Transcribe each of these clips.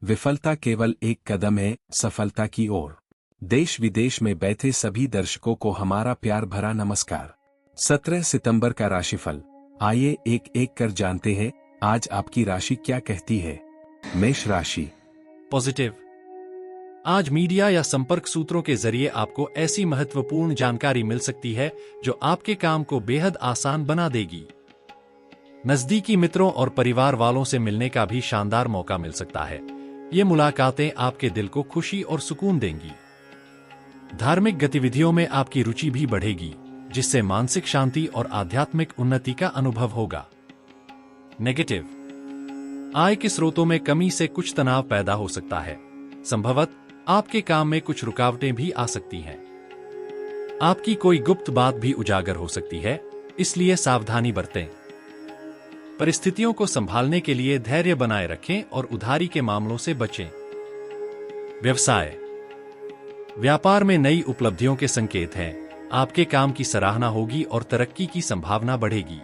विफलता केवल एक कदम है सफलता की ओर। देश विदेश में बैठे सभी दर्शकों को हमारा प्यार भरा नमस्कार। 17 सितंबर का राशिफल। आइए एक एक कर जानते हैं आज आपकी राशि क्या कहती है। मेष राशि। पॉजिटिव। आज मीडिया या संपर्क सूत्रों के जरिए आपको ऐसी महत्वपूर्ण जानकारी मिल सकती है जो आपके काम को बेहद आसान बना देगी। नजदीकी मित्रों और परिवार वालों से मिलने का भी शानदार मौका मिल सकता है। ये मुलाकातें आपके दिल को खुशी और सुकून देंगी। धार्मिक गतिविधियों में आपकी रुचि भी बढ़ेगी, जिससे मानसिक शांति और आध्यात्मिक उन्नति का अनुभव होगा। नेगेटिव। आय के स्रोतों में कमी से कुछ तनाव पैदा हो सकता है। संभवतः आपके काम में कुछ रुकावटें भी आ सकती हैं। आपकी कोई गुप्त बात भी उजागर हो सकती है, इसलिए सावधानी बरतें। परिस्थितियों को संभालने के लिए धैर्य बनाए रखें और उधारी के मामलों से बचें। व्यवसाय। व्यापार में नई उपलब्धियों के संकेत हैं। आपके काम की सराहना होगी और तरक्की की संभावना बढ़ेगी।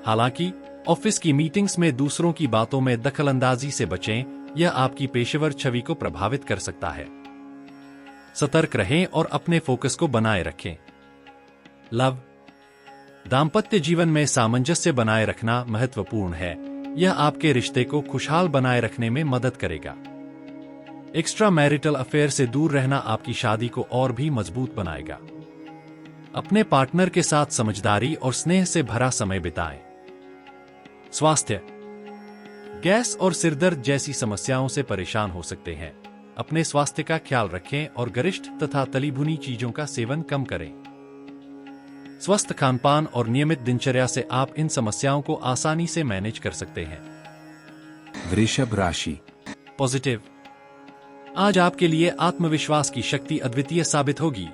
हालांकि ऑफिस की मीटिंग्स में दूसरों की बातों में दखलंदाजी से बचें, यह आपकी पेशेवर छवि को प्रभावित कर सकता है। सतर्क रहें और अपने फोकस को बनाए रखें। लव। दाम्पत्य जीवन में सामंजस्य बनाए रखना महत्वपूर्ण है। यह आपके रिश्ते को खुशहाल बनाए रखने में मदद करेगा। एक्स्ट्रा मैरिटल अफेयर से दूर रहना आपकी शादी को और भी मजबूत बनाएगा। अपने पार्टनर के साथ समझदारी और स्नेह से भरा समय बिताएं। स्वास्थ्य। गैस और सिरदर्द जैसी समस्याओं से परेशान हो सकते हैं। अपने स्वास्थ्य का ख्याल रखें और गरिष्ठ तथा तली भुनी चीजों का सेवन कम करें। स्वस्थ खानपान और नियमित दिनचर्या से आप इन समस्याओं को आसानी से मैनेज कर सकते हैं। वृषभ राशि। पॉजिटिव। आज आपके लिए आत्मविश्वास की शक्ति अद्वितीय साबित होगी।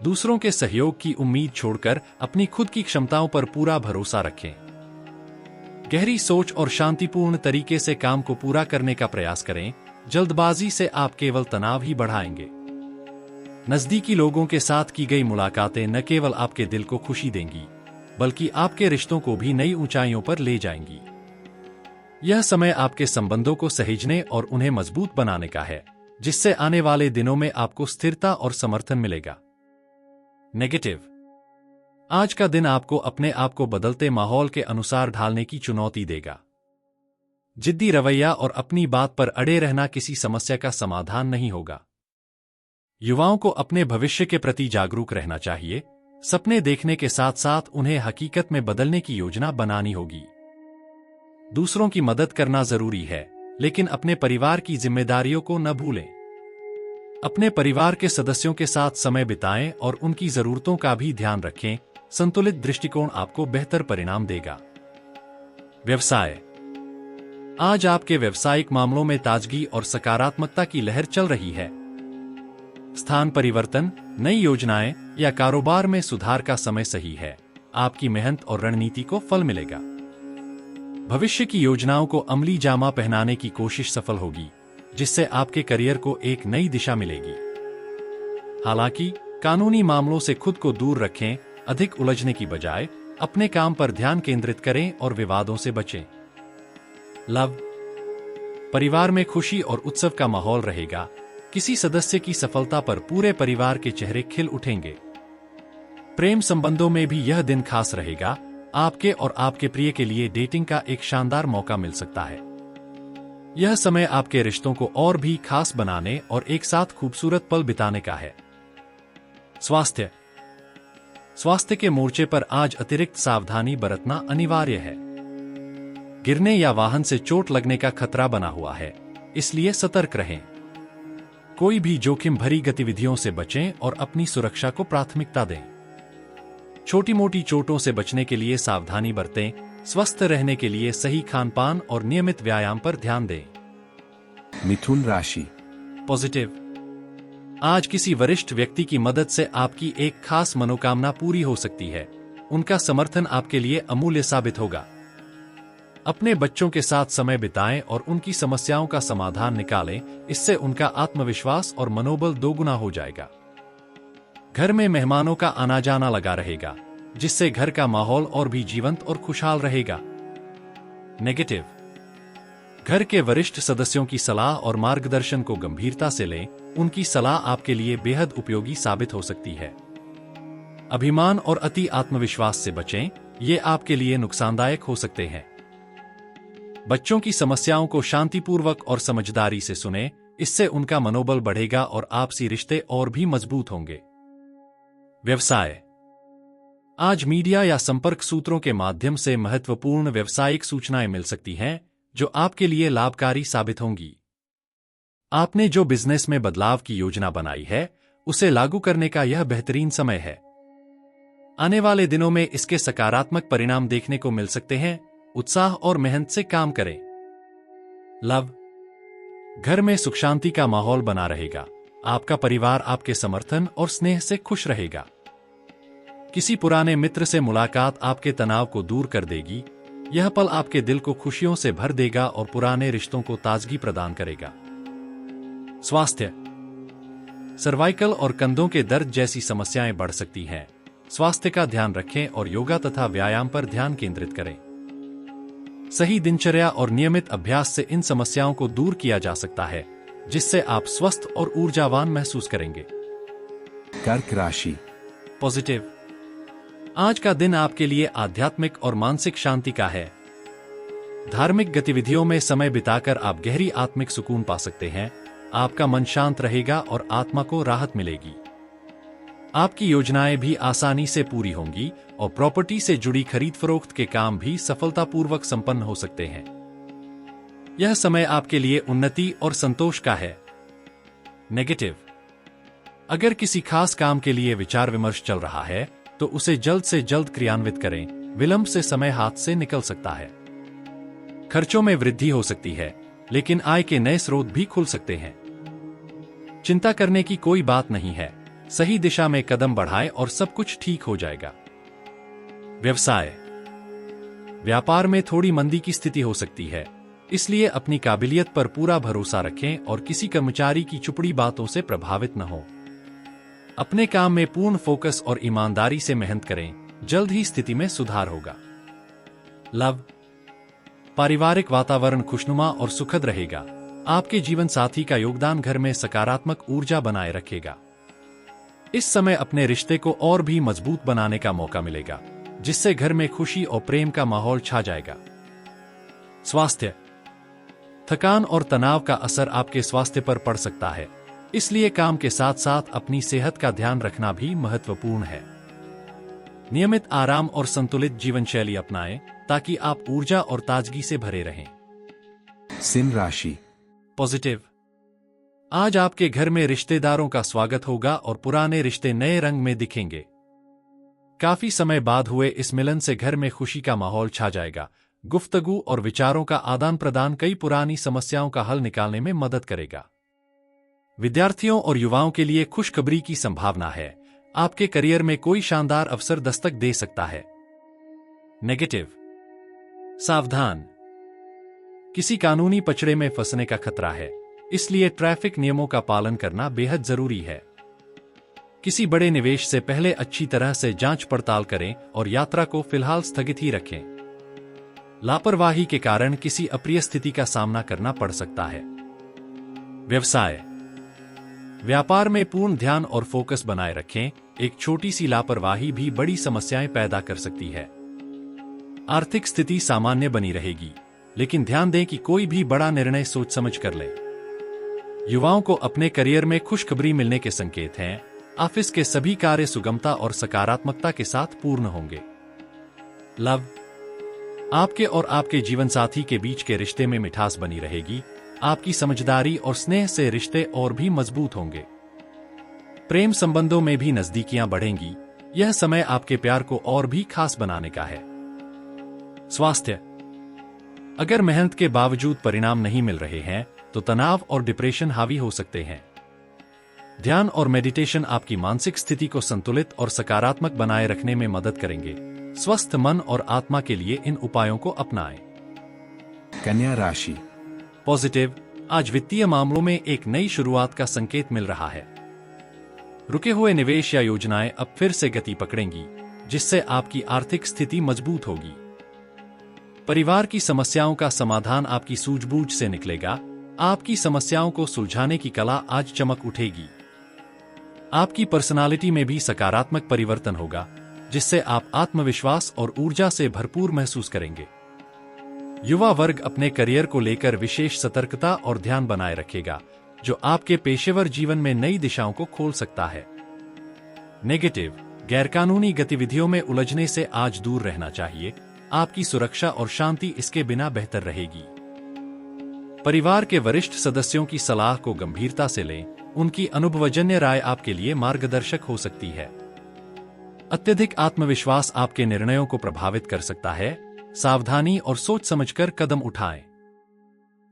दूसरों के सहयोग की उम्मीद छोड़कर अपनी खुद की क्षमताओं पर पूरा भरोसा रखें। गहरी सोच और शांतिपूर्ण तरीके से काम को पूरा करने का प्रयास करें। जल्दबाजी से आप केवल तनाव ही बढ़ाएंगे। नजदीकी लोगों के साथ की गई मुलाकातें न केवल आपके दिल को खुशी देंगी, बल्कि आपके रिश्तों को भी नई ऊंचाइयों पर ले जाएंगी। यह समय आपके संबंधों को सहेजने और उन्हें मजबूत बनाने का है, जिससे आने वाले दिनों में आपको स्थिरता और समर्थन मिलेगा। नेगेटिव। आज का दिन आपको अपने आप को बदलते माहौल के अनुसार ढालने की चुनौती देगा। जिद्दी रवैया और अपनी बात पर अड़े रहना किसी समस्या का समाधान नहीं होगा। युवाओं को अपने भविष्य के प्रति जागरूक रहना चाहिए। सपने देखने के साथ साथ उन्हें हकीकत में बदलने की योजना बनानी होगी। दूसरों की मदद करना जरूरी है, लेकिन अपने परिवार की जिम्मेदारियों को न भूलें। अपने परिवार के सदस्यों के साथ समय बिताएं और उनकी जरूरतों का भी ध्यान रखें। संतुलित दृष्टिकोण आपको बेहतर परिणाम देगा। व्यवसाय। आज आपके व्यावसायिक मामलों में ताजगी और सकारात्मकता की लहर चल रही है। स्थान परिवर्तन, नई योजनाएं या कारोबार में सुधार का समय सही है। आपकी मेहनत और रणनीति को फल मिलेगा। भविष्य की योजनाओं को अमली जामा पहनाने की कोशिश सफल होगी, जिससे आपके करियर को एक नई दिशा मिलेगी। हालांकि कानूनी मामलों से खुद को दूर रखें। अधिक उलझने की बजाय अपने काम पर ध्यान केंद्रित करें और विवादों से बचें। लव। परिवार में खुशी और उत्सव का माहौल रहेगा। किसी सदस्य की सफलता पर पूरे परिवार के चेहरे खिल उठेंगे। प्रेम संबंधों में भी यह दिन खास रहेगा। आपके और आपके प्रिय के लिए डेटिंग का एक शानदार मौका मिल सकता है। यह समय आपके रिश्तों को और भी खास बनाने और एक साथ खूबसूरत पल बिताने का है। स्वास्थ्य। स्वास्थ्य के मोर्चे पर आज अतिरिक्त सावधानी बरतना अनिवार्य है। गिरने या वाहन से चोट लगने का खतरा बना हुआ है, इसलिए सतर्क रहें। कोई भी जोखिम भरी गतिविधियों से बचें और अपनी सुरक्षा को प्राथमिकता दें। छोटी मोटी चोटों से बचने के लिए सावधानी बरतें। स्वस्थ रहने के लिए सही खानपान और नियमित व्यायाम पर ध्यान दें। मिथुन राशि। पॉजिटिव। आज किसी वरिष्ठ व्यक्ति की मदद से आपकी एक खास मनोकामना पूरी हो सकती है। उनका समर्थन आपके लिए अमूल्य साबित होगा। अपने बच्चों के साथ समय बिताएं और उनकी समस्याओं का समाधान निकालें। इससे उनका आत्मविश्वास और मनोबल दोगुना हो जाएगा। घर में मेहमानों का आना जाना लगा रहेगा, जिससे घर का माहौल और भी जीवंत और खुशहाल रहेगा। नेगेटिव। घर के वरिष्ठ सदस्यों की सलाह और मार्गदर्शन को गंभीरता से लें, उनकी सलाह आपके लिए बेहद उपयोगी साबित हो सकती है। अभिमान और अति आत्मविश्वास से बचें, ये आपके लिए नुकसानदायक हो सकते हैं। बच्चों की समस्याओं को शांतिपूर्वक और समझदारी से सुनें, इससे उनका मनोबल बढ़ेगा और आपसी रिश्ते और भी मजबूत होंगे। व्यवसाय। आज मीडिया या संपर्क सूत्रों के माध्यम से महत्वपूर्ण व्यावसायिक सूचनाएं मिल सकती हैं, जो आपके लिए लाभकारी साबित होंगी। आपने जो बिजनेस में बदलाव की योजना बनाई है, उसे लागू करने का यह बेहतरीन समय है। आने वाले दिनों में इसके सकारात्मक परिणाम देखने को मिल सकते हैं। उत्साह और मेहनत से काम करें। लव। घर में सुख शांति का माहौल बना रहेगा। आपका परिवार आपके समर्थन और स्नेह से खुश रहेगा। किसी पुराने मित्र से मुलाकात आपके तनाव को दूर कर देगी। यह पल आपके दिल को खुशियों से भर देगा और पुराने रिश्तों को ताजगी प्रदान करेगा। स्वास्थ्य। सर्वाइकल और कंधों के दर्द जैसी समस्याएं बढ़ सकती हैं। स्वास्थ्य का ध्यान रखें और योगा तथा व्यायाम पर ध्यान केंद्रित करें। सही दिनचर्या और नियमित अभ्यास से इन समस्याओं को दूर किया जा सकता है, जिससे आप स्वस्थ और ऊर्जावान महसूस करेंगे। कर्क राशि। पॉजिटिव। आज का दिन आपके लिए आध्यात्मिक और मानसिक शांति का है। धार्मिक गतिविधियों में समय बिताकर आप गहरी आत्मिक सुकून पा सकते हैं। आपका मन शांत रहेगा और आत्मा को राहत मिलेगी। आपकी योजनाएं भी आसानी से पूरी होंगी और प्रॉपर्टी से जुड़ी खरीद फरोख्त के काम भी सफलतापूर्वक संपन्न हो सकते हैं। यह समय आपके लिए उन्नति और संतोष का है। नेगेटिव। अगर किसी खास काम के लिए विचार विमर्श चल रहा है, तो उसे जल्द से जल्द क्रियान्वित करें। विलंब से समय हाथ से निकल सकता है। खर्चों में वृद्धि हो सकती है, लेकिन आय के नए स्रोत भी खुल सकते हैं। चिंता करने की कोई बात नहीं है। सही दिशा में कदम बढ़ाएं और सब कुछ ठीक हो जाएगा। व्यवसाय। व्यापार में थोड़ी मंदी की स्थिति हो सकती है, इसलिए अपनी काबिलियत पर पूरा भरोसा रखें और किसी कर्मचारी की चुपड़ी बातों से प्रभावित न हो। अपने काम में पूर्ण फोकस और ईमानदारी से मेहनत करें। जल्द ही स्थिति में सुधार होगा। लव। पारिवारिक वातावरण खुशनुमा और सुखद रहेगा। आपके जीवन साथी का योगदान घर में सकारात्मक ऊर्जा बनाए रखेगा। इस समय अपने रिश्ते को और भी मजबूत बनाने का मौका मिलेगा, जिससे घर में खुशी और प्रेम का माहौल छा जाएगा। स्वास्थ्य। थकान और तनाव का असर आपके स्वास्थ्य पर पड़ सकता है, इसलिए काम के साथ साथ अपनी सेहत का ध्यान रखना भी महत्वपूर्ण है। नियमित आराम और संतुलित जीवन शैली अपनाएं, ताकि आप ऊर्जा और ताजगी से भरे रहें। सिंह राशि। पॉजिटिव। आज आपके घर में रिश्तेदारों का स्वागत होगा और पुराने रिश्ते नए रंग में दिखेंगे। काफी समय बाद हुए इस मिलन से घर में खुशी का माहौल छा जाएगा। गुफ्तगू और विचारों का आदान प्रदान कई पुरानी समस्याओं का हल निकालने में मदद करेगा। विद्यार्थियों और युवाओं के लिए खुशखबरी की संभावना है। आपके करियर में कोई शानदार अवसर दस्तक दे सकता है। नेगेटिव। सावधान। किसी कानूनी पचड़े में फंसने का खतरा है, इसलिए ट्रैफिक नियमों का पालन करना बेहद जरूरी है। किसी बड़े निवेश से पहले अच्छी तरह से जांच पड़ताल करें और यात्रा को फिलहाल स्थगित ही रखें। लापरवाही के कारण किसी अप्रिय स्थिति का सामना करना पड़ सकता है। व्यवसाय। व्यापार में पूर्ण ध्यान और फोकस बनाए रखें। एक छोटी सी लापरवाही भी बड़ी समस्याएं पैदा कर सकती है। आर्थिक स्थिति सामान्य बनी रहेगी, लेकिन ध्यान दें कि कोई भी बड़ा निर्णय सोच समझ कर लें। युवाओं को अपने करियर में खुशखबरी मिलने के संकेत हैं। ऑफिस के सभी कार्य सुगमता और सकारात्मकता के साथ पूर्ण होंगे। लव। आपके और आपके जीवनसाथी के बीच के रिश्ते में मिठास बनी रहेगी। आपकी समझदारी और स्नेह से रिश्ते और भी मजबूत होंगे। प्रेम संबंधों में भी नजदीकियां बढ़ेंगी। यह समय आपके प्यार को और भी खास बनाने का है। स्वास्थ्य। अगर मेहनत के बावजूद परिणाम नहीं मिल रहे हैं, तो तनाव और डिप्रेशन हावी हो सकते हैं। ध्यान और मेडिटेशन आपकी मानसिक स्थिति को संतुलित और सकारात्मक बनाए रखने में मदद करेंगे। स्वस्थ मन और आत्मा के लिए इन उपायों को अपनाएं। कन्या राशि। पॉजिटिव। आज वित्तीय मामलों में एक नई शुरुआत का संकेत मिल रहा है। रुके हुए निवेश या योजनाएं अब फिर से गति पकड़ेंगी, जिससे आपकी आर्थिक स्थिति मजबूत होगी। परिवार की समस्याओं का समाधान आपकी सूझबूझ से निकलेगा। आपकी समस्याओं को सुलझाने की कला आज चमक उठेगी। आपकी पर्सनालिटी में भी सकारात्मक परिवर्तन होगा, जिससे आप आत्मविश्वास और ऊर्जा से भरपूर महसूस करेंगे। युवा वर्ग अपने करियर को लेकर विशेष सतर्कता और ध्यान बनाए रखेगा, जो आपके पेशेवर जीवन में नई दिशाओं को खोल सकता है। नेगेटिव, गैरकानूनी गतिविधियों में उलझने से आज दूर रहना चाहिए। आपकी सुरक्षा और शांति इसके बिना बेहतर रहेगी। परिवार के वरिष्ठ सदस्यों की सलाह को गंभीरता से लें। उनकी अनुभवजन्य राय आपके लिए मार्गदर्शक हो सकती है। अत्यधिक आत्मविश्वास आपके निर्णयों को प्रभावित कर सकता है। सावधानी और सोच समझकर कदम उठाएं।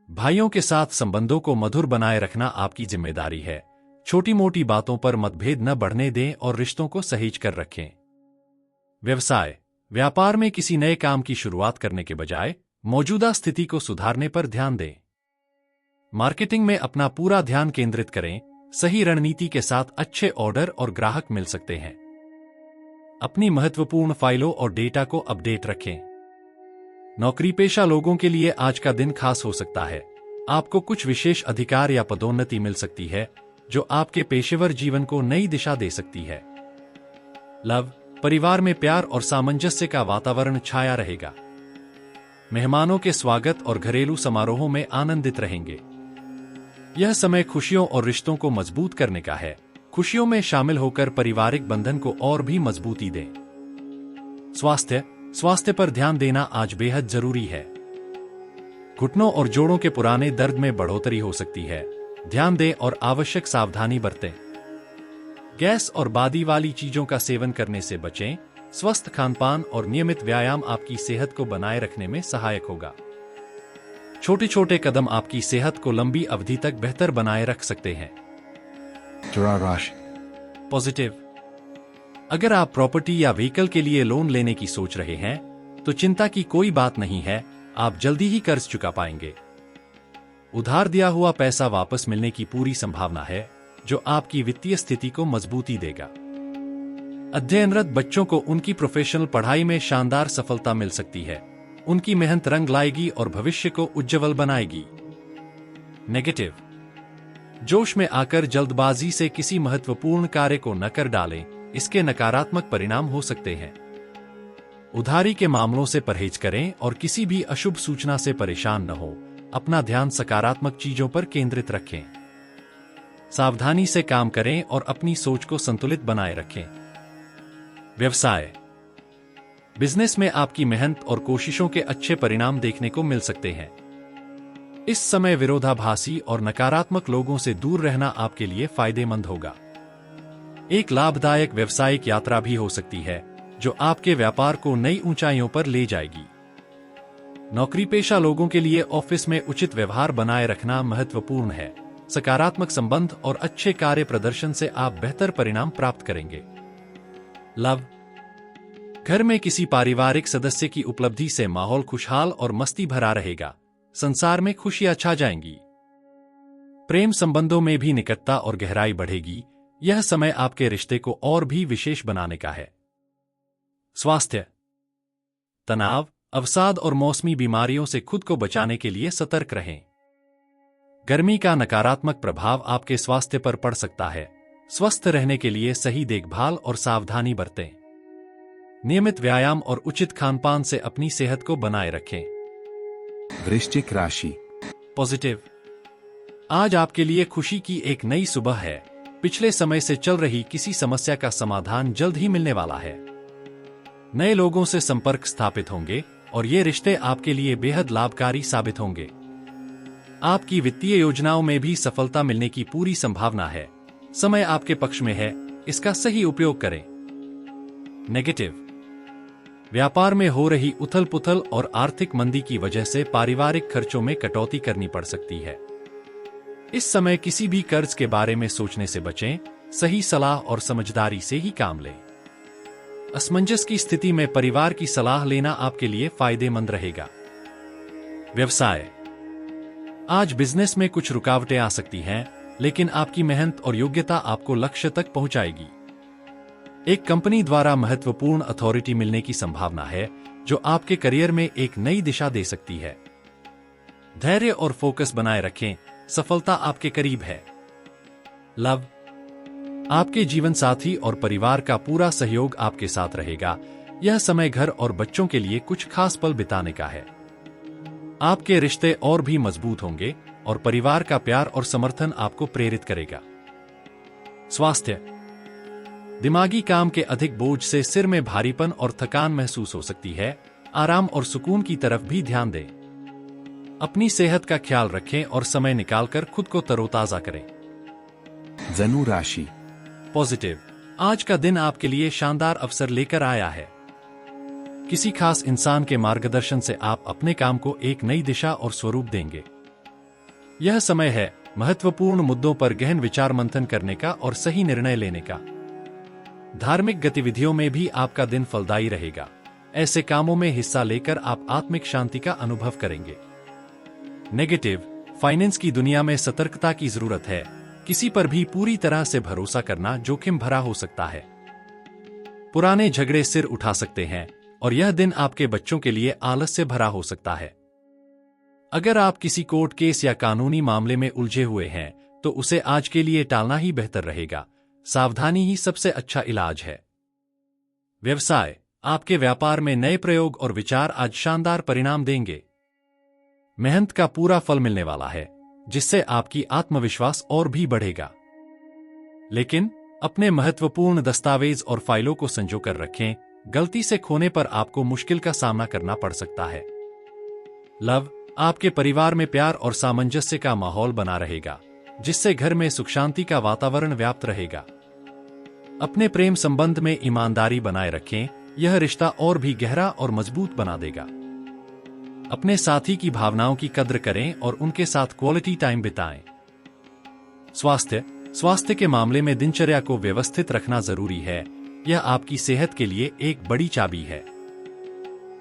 भाइयों के साथ संबंधों को मधुर बनाए रखना आपकी जिम्मेदारी है। छोटी मोटी बातों पर मतभेद न बढ़ने दें और रिश्तों को सहेज कर रखें। व्यवसाय, व्यापार में किसी नए काम की शुरुआत करने के बजाय मौजूदा स्थिति को सुधारने पर ध्यान दें। मार्केटिंग में अपना पूरा ध्यान केंद्रित करें। सही रणनीति के साथ अच्छे ऑर्डर और ग्राहक मिल सकते हैं। अपनी महत्वपूर्ण फाइलों और डेटा को अपडेट रखें। नौकरी पेशा लोगों के लिए आज का दिन खास हो सकता है। आपको कुछ विशेष अधिकार या पदोन्नति मिल सकती है, जो आपके पेशेवर जीवन को नई दिशा दे सकती है। लव, परिवार में प्यार और सामंजस्य का वातावरण छाया रहेगा। मेहमानों के स्वागत और घरेलू समारोहों में आनंदित रहेंगे। यह समय खुशियों और रिश्तों को मजबूत करने का है। खुशियों में शामिल होकर पारिवारिक बंधन को और भी मजबूती दें। स्वास्थ्य पर ध्यान देना आज बेहद जरूरी है। घुटनों और जोड़ों के पुराने दर्द में बढ़ोतरी हो सकती है। ध्यान दें और आवश्यक सावधानी बरतें। गैस और बादी वाली चीजों का सेवन करने से बचें। स्वस्थ खानपान और नियमित व्यायाम आपकी सेहत को बनाए रखने में सहायक होगा। छोटे छोटे कदम आपकी सेहत को लंबी अवधि तक बेहतर बनाए रख सकते हैं। तुला राशि, पॉजिटिव, अगर आप प्रॉपर्टी या व्हीकल के लिए लोन लेने की सोच रहे हैं तो चिंता की कोई बात नहीं है। आप जल्दी ही कर्ज चुका पाएंगे। उधार दिया हुआ पैसा वापस मिलने की पूरी संभावना है, जो आपकी वित्तीय स्थिति को मजबूती देगा। अध्ययनरत बच्चों को उनकी प्रोफेशनल पढ़ाई में शानदार सफलता मिल सकती है। उनकी मेहनत रंग लाएगी और भविष्य को उज्ज्वल बनाएगी। नेगेटिव, जोश में आकर जल्दबाजी से किसी महत्वपूर्ण कार्य को न कर डालें। इसके नकारात्मक परिणाम हो सकते हैं। उधारी के मामलों से परहेज करें और किसी भी अशुभ सूचना से परेशान न हो। अपना ध्यान सकारात्मक चीजों पर केंद्रित रखें। सावधानी से काम करें और अपनी सोच को संतुलित बनाए रखें। व्यवसाय, बिजनेस में आपकी मेहनत और कोशिशों के अच्छे परिणाम देखने को मिल सकते हैं। इस समय विरोधाभासी और नकारात्मक लोगों से दूर रहना आपके लिए फायदेमंद होगा। एक लाभदायक व्यावसायिक यात्रा भी हो सकती है, जो आपके व्यापार को नई ऊंचाइयों पर ले जाएगी। नौकरी पेशा लोगों के लिए ऑफिस में उचित व्यवहार बनाए रखना महत्वपूर्ण है। सकारात्मक संबंध और अच्छे कार्य प्रदर्शन से आप बेहतर परिणाम प्राप्त करेंगे। लव, घर में किसी पारिवारिक सदस्य की उपलब्धि से माहौल खुशहाल और मस्ती भरा रहेगा। संसार में खुशियां छा जाएंगी। प्रेम संबंधों में भी निकटता और गहराई बढ़ेगी। यह समय आपके रिश्ते को और भी विशेष बनाने का है। स्वास्थ्य, तनाव, अवसाद और मौसमी बीमारियों से खुद को बचाने के लिए सतर्क रहें। गर्मी का नकारात्मक प्रभाव आपके स्वास्थ्य पर पड़ सकता है। स्वस्थ रहने के लिए सही देखभाल और सावधानी बरतें। नियमित व्यायाम और उचित खानपान से अपनी सेहत को बनाए रखें। वृश्चिक राशि, पॉजिटिव, आज आपके लिए खुशी की एक नई सुबह है। पिछले समय से चल रही किसी समस्या का समाधान जल्द ही मिलने वाला है। नए लोगों से संपर्क स्थापित होंगे और ये रिश्ते आपके लिए बेहद लाभकारी साबित होंगे। आपकी वित्तीय योजनाओं में भी सफलता मिलने की पूरी संभावना है। समय आपके पक्ष में है, इसका सही उपयोग करें। नेगेटिव, व्यापार में हो रही उथल पुथल और आर्थिक मंदी की वजह से पारिवारिक खर्चों में कटौती करनी पड़ सकती है। इस समय किसी भी कर्ज के बारे में सोचने से बचें। सही सलाह और समझदारी से ही काम लें। असमंजस की स्थिति में परिवार की सलाह लेना आपके लिए फायदेमंद रहेगा। व्यवसाय, आज बिजनेस में कुछ रुकावटें आ सकती हैं, लेकिन आपकी मेहनत और योग्यता आपको लक्ष्य तक पहुंचाएगी। एक कंपनी द्वारा महत्वपूर्ण अथॉरिटी मिलने की संभावना है, जो आपके करियर में एक नई दिशा दे सकती है। धैर्य और फोकस बनाए रखें, सफलता आपके करीब है। लव, आपके जीवन साथी और परिवार का पूरा सहयोग आपके साथ रहेगा। यह समय घर और बच्चों के लिए कुछ खास पल बिताने का है। आपके रिश्ते और भी मजबूत होंगे और परिवार का प्यार और समर्थन आपको प्रेरित करेगा। स्वास्थ्य, दिमागी काम के अधिक बोझ से सिर में भारीपन और थकान महसूस हो सकती है। आराम और सुकून की तरफ भी ध्यान दें। अपनी सेहत का ख्याल रखें और समय निकालकर खुद को तरोताजा करें। धनु राशि। पॉजिटिव, आज का दिन आपके लिए शानदार अवसर लेकर आया है। किसी खास इंसान के मार्गदर्शन से आप अपने काम को एक नई दिशा और स्वरूप देंगे। यह समय है महत्वपूर्ण मुद्दों पर गहन विचार मंथन करने का और सही निर्णय लेने का। धार्मिक गतिविधियों में भी आपका दिन फलदायी रहेगा। ऐसे कामों में हिस्सा लेकर आप आत्मिक शांति का अनुभव करेंगे। नेगेटिव, फाइनेंस की दुनिया में सतर्कता की जरूरत है। किसी पर भी पूरी तरह से भरोसा करना जोखिम भरा हो सकता है। पुराने झगड़े सिर उठा सकते हैं और यह दिन आपके बच्चों के लिए आलस्य भरा हो सकता है। अगर आप किसी कोर्ट केस या कानूनी मामले में उलझे हुए हैं तो उसे आज के लिए टालना ही बेहतर रहेगा। सावधानी ही सबसे अच्छा इलाज है। व्यवसाय, आपके व्यापार में नए प्रयोग और विचार आज शानदार परिणाम देंगे। मेहनत का पूरा फल मिलने वाला है, जिससे आपकी आत्मविश्वास और भी बढ़ेगा। लेकिन अपने महत्वपूर्ण दस्तावेज और फाइलों को संजो कर रखें। गलती से खोने पर आपको मुश्किल का सामना करना पड़ सकता है। लव, आपके परिवार में प्यार और सामंजस्य का माहौल बना रहेगा, जिससे घर में सुख शांति का वातावरण व्याप्त रहेगा। अपने प्रेम संबंध में ईमानदारी बनाए रखें, यह रिश्ता और भी गहरा और मजबूत बना देगा। अपने साथी की भावनाओं की कद्र करें और उनके साथ क्वालिटी टाइम बिताएं। स्वास्थ्य के मामले में दिनचर्या को व्यवस्थित रखना जरूरी है। यह आपकी सेहत के लिए एक बड़ी चाबी है।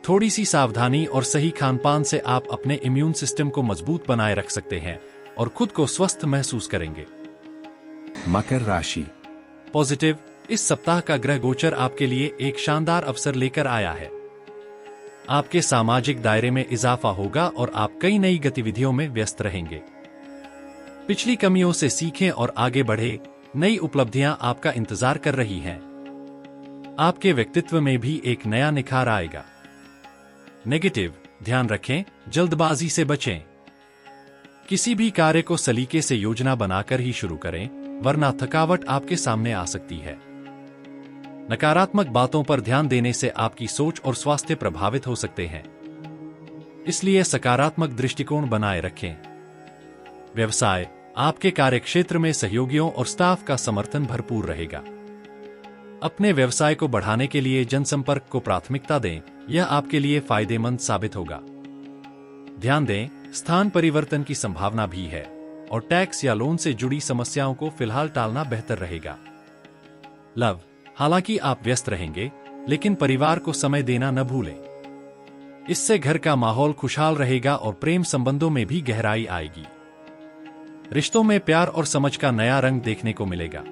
थोड़ी सी सावधानी और सही खानपान से आप अपने इम्यून सिस्टम को मजबूत बनाए रख सकते हैं और खुद को स्वस्थ महसूस करेंगे। मकर राशि। पॉजिटिव, इस सप्ताह का ग्रह गोचर आपके लिए एक शानदार अवसर लेकर आया है। आपके सामाजिक दायरे में इजाफा होगा और आप कई नई गतिविधियों में व्यस्त रहेंगे। पिछली कमियों से सीखें और आगे बढ़े। नई उपलब्धियां आपका इंतजार कर रही हैं। आपके व्यक्तित्व में भी एक नया निखार आएगा। नेगेटिव, ध्यान रखें, जल्दबाजी से बचें। किसी भी कार्य को सलीके से योजना बनाकर ही शुरू करें, वरना थकावट आपके सामने आ सकती है। नकारात्मक बातों पर ध्यान देने से आपकी सोच और स्वास्थ्य प्रभावित हो सकते हैं, इसलिए सकारात्मक दृष्टिकोण बनाए रखें। व्यवसाय, आपके कार्यक्षेत्र में सहयोगियों और स्टाफ का समर्थन भरपूर रहेगा। अपने व्यवसाय को बढ़ाने के लिए जनसंपर्क को प्राथमिकता दें, यह आपके लिए फायदेमंद साबित होगा। ध्यान दें, स्थान परिवर्तन की संभावना भी है और टैक्स या लोन से जुड़ी समस्याओं को फिलहाल टालना बेहतर रहेगा। लव, हालांकि आप व्यस्त रहेंगे, लेकिन परिवार को समय देना न भूलें। इससे घर का माहौल खुशहाल रहेगा और प्रेम संबंधों में भी गहराई आएगी। रिश्तों में प्यार और समझ का नया रंग देखने को मिलेगा।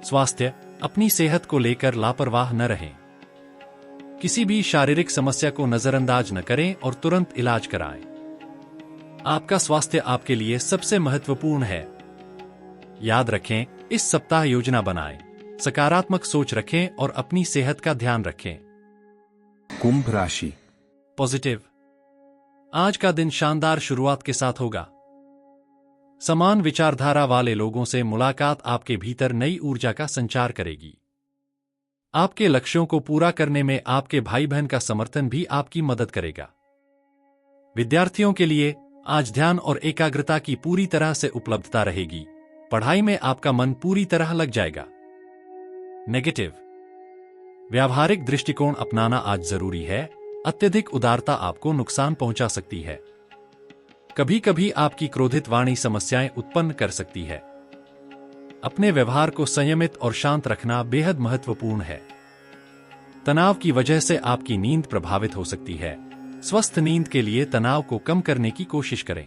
स्वास्थ्य, अपनी सेहत को लेकर लापरवाह न रहें। किसी भी शारीरिक समस्या को नजरअंदाज न करें और तुरंत इलाज कराएं। आपका स्वास्थ्य आपके लिए सबसे महत्वपूर्ण है। याद रखें, इस सप्ताह योजना बनाएं, सकारात्मक सोच रखें और अपनी सेहत का ध्यान रखें। कुंभ राशि। पॉजिटिव, आज का दिन शानदार शुरुआत के साथ होगा। समान विचारधारा वाले लोगों से मुलाकात आपके भीतर नई ऊर्जा का संचार करेगी। आपके लक्ष्यों को पूरा करने में आपके भाई बहन का समर्थन भी आपकी मदद करेगा। विद्यार्थियों के लिए आज ध्यान और एकाग्रता की पूरी तरह से उपलब्धता रहेगी। पढ़ाई में आपका मन पूरी तरह लग जाएगा। नेगेटिव, व्यावहारिक दृष्टिकोण अपनाना आज जरूरी है। अत्यधिक उदारता आपको नुकसान पहुंचा सकती है। कभी कभी आपकी क्रोधित वाणी समस्याएं उत्पन्न कर सकती है। अपने व्यवहार को संयमित और शांत रखना बेहद महत्वपूर्ण है। तनाव की वजह से आपकी नींद प्रभावित हो सकती है। स्वस्थ नींद के लिए तनाव को कम करने की कोशिश करें।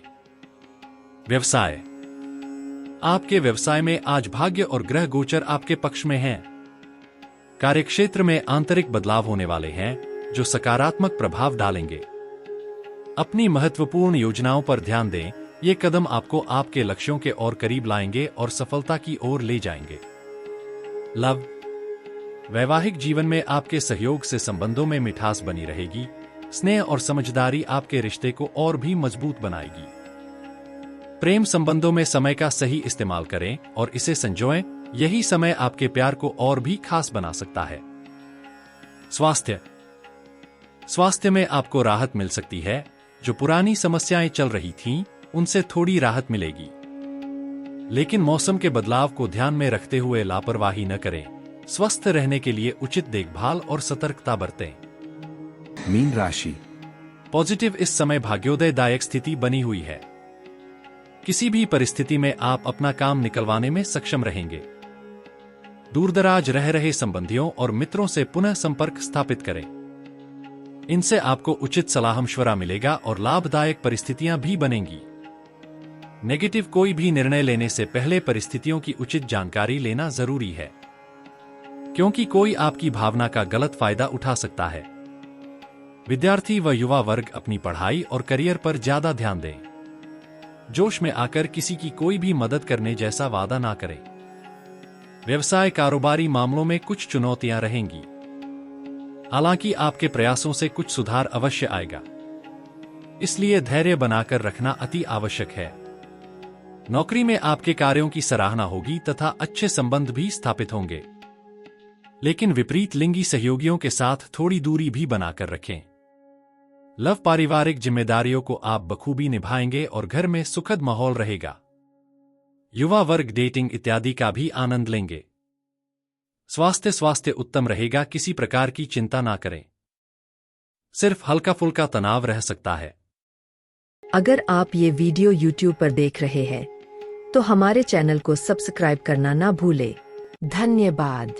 व्यवसाय, आपके व्यवसाय में आज भाग्य और ग्रह गोचर आपके पक्ष में हैं। कार्यक्षेत्र में आंतरिक बदलाव होने वाले हैं, जो सकारात्मक प्रभाव डालेंगे। अपनी महत्वपूर्ण योजनाओं पर ध्यान दें, ये कदम आपको आपके लक्ष्यों के और करीब लाएंगे और सफलता की ओर ले जाएंगे। लव, वैवाहिक जीवन में आपके सहयोग से संबंधों में मिठास बनी रहेगी। स्नेह और समझदारी आपके रिश्ते को और भी मजबूत बनाएगी। प्रेम संबंधों में समय का सही इस्तेमाल करें और इसे संजोएं, यही समय आपके प्यार को और भी खास बना सकता है। स्वास्थ्य में आपको राहत मिल सकती है। जो पुरानी समस्याएं चल रही थीं, उनसे थोड़ी राहत मिलेगी। लेकिन मौसम के बदलाव को ध्यान में रखते हुए लापरवाही न करें। स्वस्थ रहने के लिए उचित देखभाल और सतर्कता बरतें। मीन राशि, पॉजिटिव, इस समय भाग्योदयदायक स्थिति बनी हुई है। किसी भी परिस्थिति में आप अपना काम निकलवाने में सक्षम रहेंगे। दूरदराज रह रहे संबंधियों और मित्रों से पुनः संपर्क स्थापित करें। इनसे आपको उचित सलाह मशवरा मिलेगा और लाभदायक परिस्थितियां भी बनेंगी। नेगेटिव, कोई भी निर्णय लेने से पहले परिस्थितियों की उचित जानकारी लेना जरूरी है, क्योंकि कोई आपकी भावना का गलत फायदा उठा सकता है। विद्यार्थी व युवा वर्ग अपनी पढ़ाई और करियर पर ज्यादा ध्यान दें। जोश में आकर किसी की कोई भी मदद करने जैसा वादा ना करें। व्यवसाय कारोबारी मामलों में कुछ चुनौतियां रहेंगी, हालांकि आपके प्रयासों से कुछ सुधार अवश्य आएगा, इसलिए धैर्य बनाकर रखना अति आवश्यक है। नौकरी में आपके कार्यों की सराहना होगी तथा अच्छे संबंध भी स्थापित होंगे, लेकिन विपरीत लिंगी सहयोगियों के साथ थोड़ी दूरी भी बनाकर रखें। लव, पारिवारिक जिम्मेदारियों को आप बखूबी निभाएंगे और घर में सुखद माहौल रहेगा। युवा वर्ग डेटिंग इत्यादि का भी आनंद लेंगे। स्वास्थ्य उत्तम रहेगा, किसी प्रकार की चिंता ना करें। सिर्फ हल्का फुल्का तनाव रह सकता है। अगर आप ये वीडियो YouTube पर देख रहे हैं तो हमारे चैनल को सब्सक्राइब करना ना भूलें। धन्यवाद।